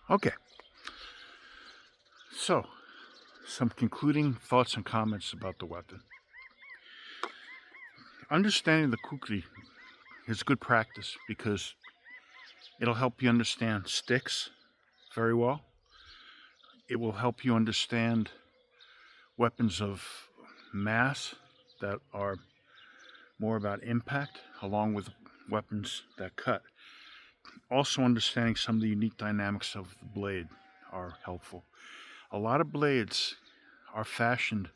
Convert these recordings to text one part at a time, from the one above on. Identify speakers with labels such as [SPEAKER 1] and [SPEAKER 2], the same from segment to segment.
[SPEAKER 1] Okay, so some concluding thoughts and comments about the weapon. Understanding the Kukri is good practice because it'll help you understand sticks very well. It will help you understand weapons of mass that are more about impact, along with weapons that cut. Also, understanding some of the unique dynamics of the blade are helpful. A lot of blades are fashioned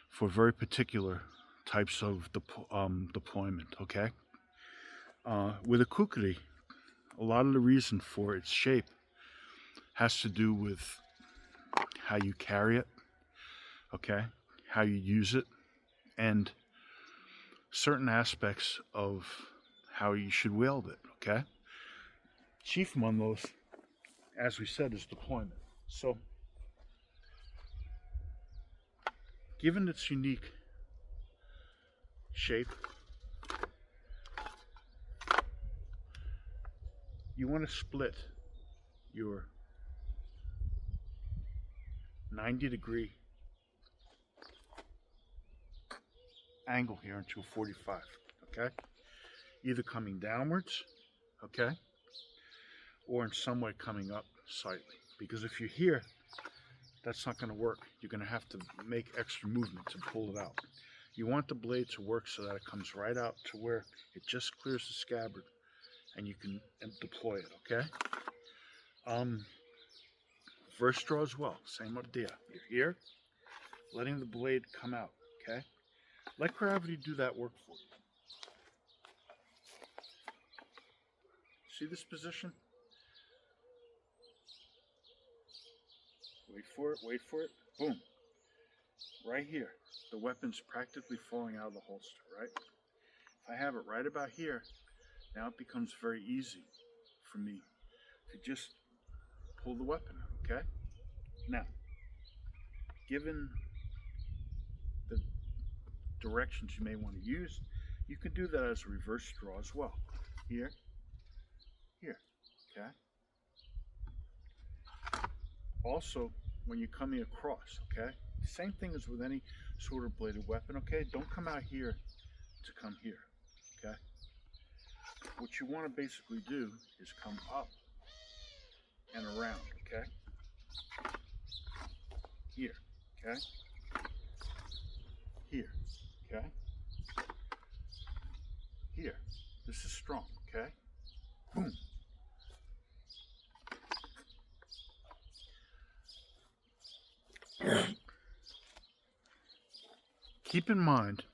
[SPEAKER 1] for very particular types of deployment. Okay, with a kukri, a lot of the reason for its shape has to do with how you carry it. Okay, how you use it, and certain aspects of how you should wield it. Okay, chief among those, as we said, is deployment. So, given its unique shape, you want to split your 90-degree angle here into a 45, okay? Either coming downwards, okay, or in some way coming up slightly. Because if you're here, that's not going to work. You're going to have to make extra movement to pull it out. You want the blade to work so that it comes right out to where it just clears the scabbard and you can deploy it, okay? Reverse draw as well, same idea. You're here, letting the blade come out, okay? Let gravity do that work for you. See this position? Wait for it, boom. Right here, the weapon's practically falling out of the holster, right? If I have it right about here, now it becomes very easy for me to just pull the weapon out, okay? Now, given the directions you may want to use, you can do that as a reverse draw as well. Here, okay? Also, when you're coming across, okay? Same thing as with any sort of bladed weapon, okay? Don't come out here to come here, okay? What you want to basically do is come up and around, okay? Here, okay? Here, okay? Here. This is strong, okay? Boom. Keep in mind,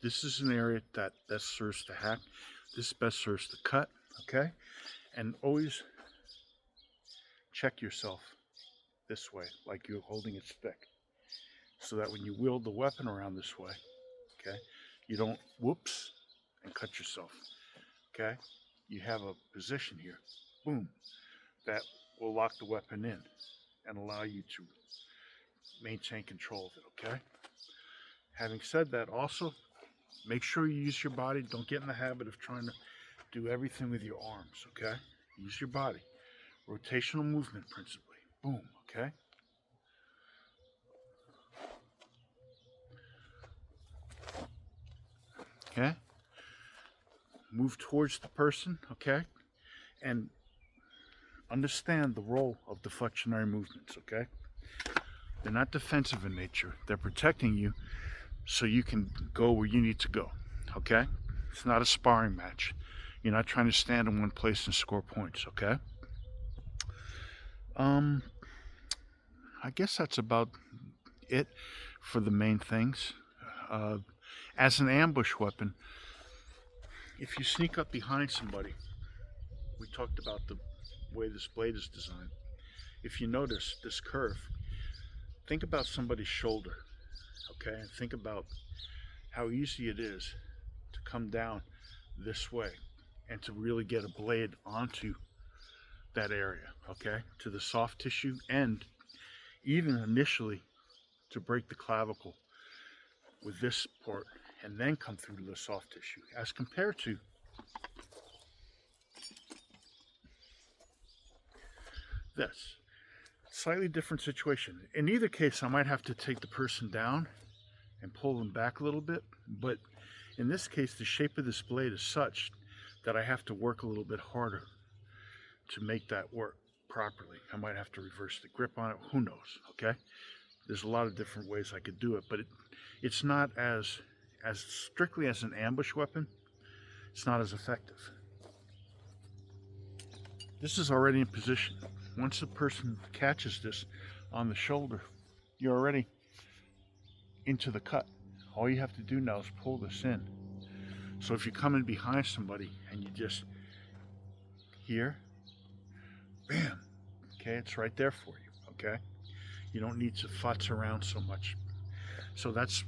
[SPEAKER 1] this is an area that best serves to hack. This best serves to cut, okay? And always check yourself this way, like you're holding it thick, so that when you wield the weapon around this way, okay, you don't whoops and cut yourself, okay? You have a position here, boom, that will lock the weapon in and allow you to maintain control of it, okay? Having said that, also, make sure you use your body. Don't get in the habit of trying to do everything with your arms, okay? Use your body. Rotational movement principally. Boom, okay? Okay? Move towards the person, okay? And understand the role of deflectionary movements, okay? They're not defensive in nature. They're protecting you so you can go where you need to go, okay? It's not a sparring match. You're not trying to stand in one place and score points, okay? I guess that's about it for the main things. As an ambush weapon, if you sneak up behind somebody, we talked about the way this blade is designed. If you notice this curve, think about somebody's shoulder, okay? And think about how easy it is to come down this way and to really get a blade onto that area, okay? To the soft tissue, and even initially to break the clavicle with this part and then come through to the soft tissue, as compared to this. Slightly different situation. In either case, I might have to take the person down and pull them back a little bit, but in this case, the shape of this blade is such that I have to work a little bit harder to make that work properly. I might have to reverse the grip on it, who knows, okay? There's a lot of different ways I could do it, but it's not as strictly as an ambush weapon, it's not as effective. This is already in position. Once the person catches this on the shoulder, you're already into the cut. All you have to do now is pull this in. So if you come in behind somebody and you just here, bam, okay, it's right there for you, okay? You don't need to futz around so much. So that's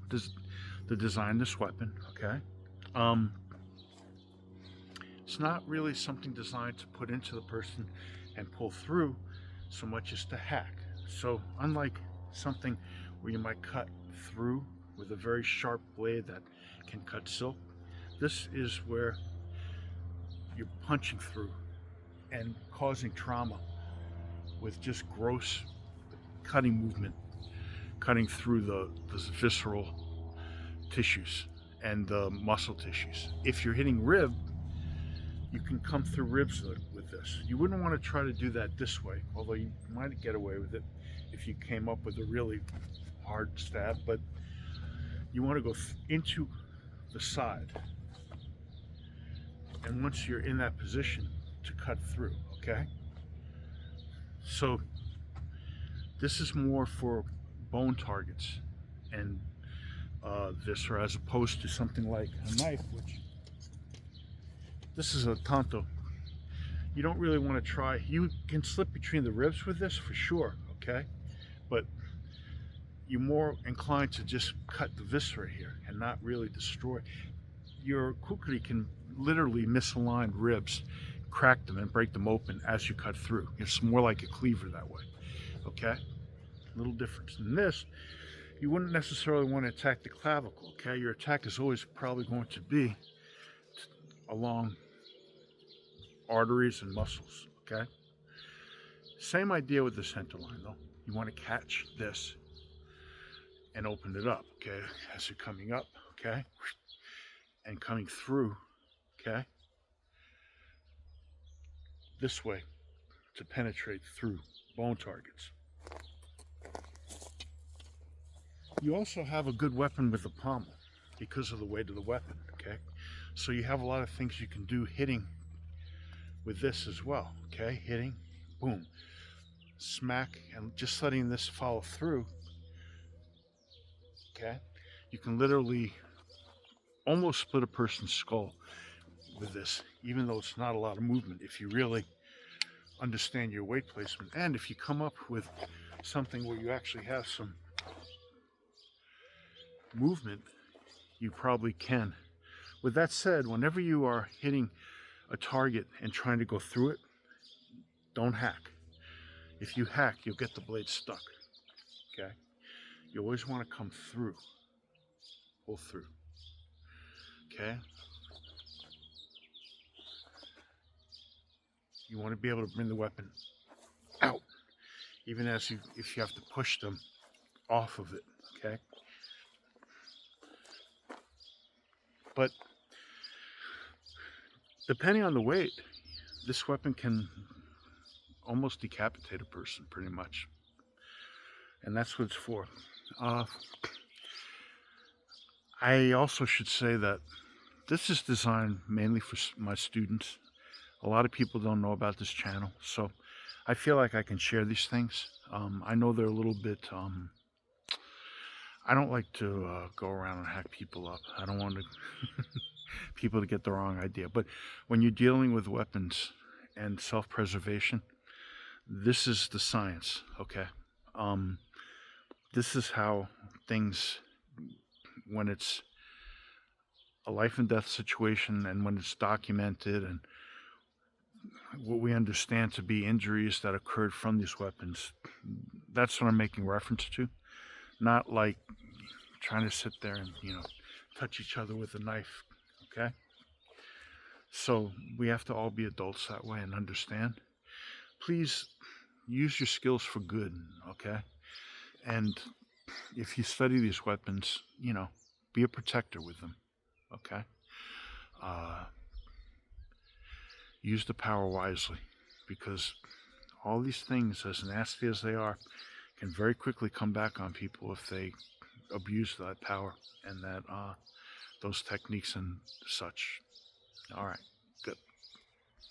[SPEAKER 1] the design of this weapon, okay? It's not really something designed to put into the person and pull through so much as to hack. So unlike something where you might cut through with a very sharp blade that can cut silk, this is where you're punching through and causing trauma with just gross cutting movement, cutting through the visceral tissues and the muscle tissues. If you're hitting rib, you can come through ribs with this. You wouldn't want to try to do that this way, although you might get away with it if you came up with a really hard stab, but you want to go into the side. And once you're in that position, to cut through, okay? So this is more for bone targets and viscera, as opposed to something like a knife, which this is a tanto. You don't really want to try. You can slip between the ribs with this for sure, okay? But you're more inclined to just cut the viscera here and not really destroy. Your kukri can literally misalign ribs, crack them and break them open as you cut through. It's more like a cleaver that way, okay? Little difference. In this, you wouldn't necessarily want to attack the clavicle, okay? Your attack is always probably going to be along arteries and muscles, okay? Same idea with the center line though. You want to catch this and open it up, okay? As you're coming up, okay? And coming through, okay? This way to penetrate through bone targets. You also have a good weapon with the pommel because of the weight of the weapon, okay? So you have a lot of things you can do hitting with this as well, okay? Hitting, boom, smack, and just letting this follow through, okay? You can literally almost split a person's skull with this, even though it's not a lot of movement, if you really understand your weight placement. And if you come up with something where you actually have some movement, you probably can. With that said, whenever you are hitting a target and trying to go through it, don't hack. If you hack, you'll get the blade stuck, okay? You always want to come through, pull through, okay? You want to be able to bring the weapon out, even if you have to push them off of it, okay? But depending on the weight, this weapon can almost decapitate a person pretty much. And that's what it's for. I also should say that this is designed mainly for my students. A lot of people don't know about this channel, so I feel like I can share these things. I know they're a little bit, I don't like to go around and hack people up. I don't want people to get the wrong idea. But when you're dealing with weapons and self-preservation, this is the science, okay? This is how things, when it's a life and death situation and when it's documented and what we understand to be injuries that occurred from these weapons, that's what I'm making reference to. Not like trying to sit there and, touch each other with a knife, okay? So we have to all be adults that way and understand please use your skills for good, okay? And if you study these weapons, be a protector with them, okay? Uh, use the power wisely, because all these things, as nasty as they are, can very quickly come back on people if they abuse that power and that those techniques and such. All right, good.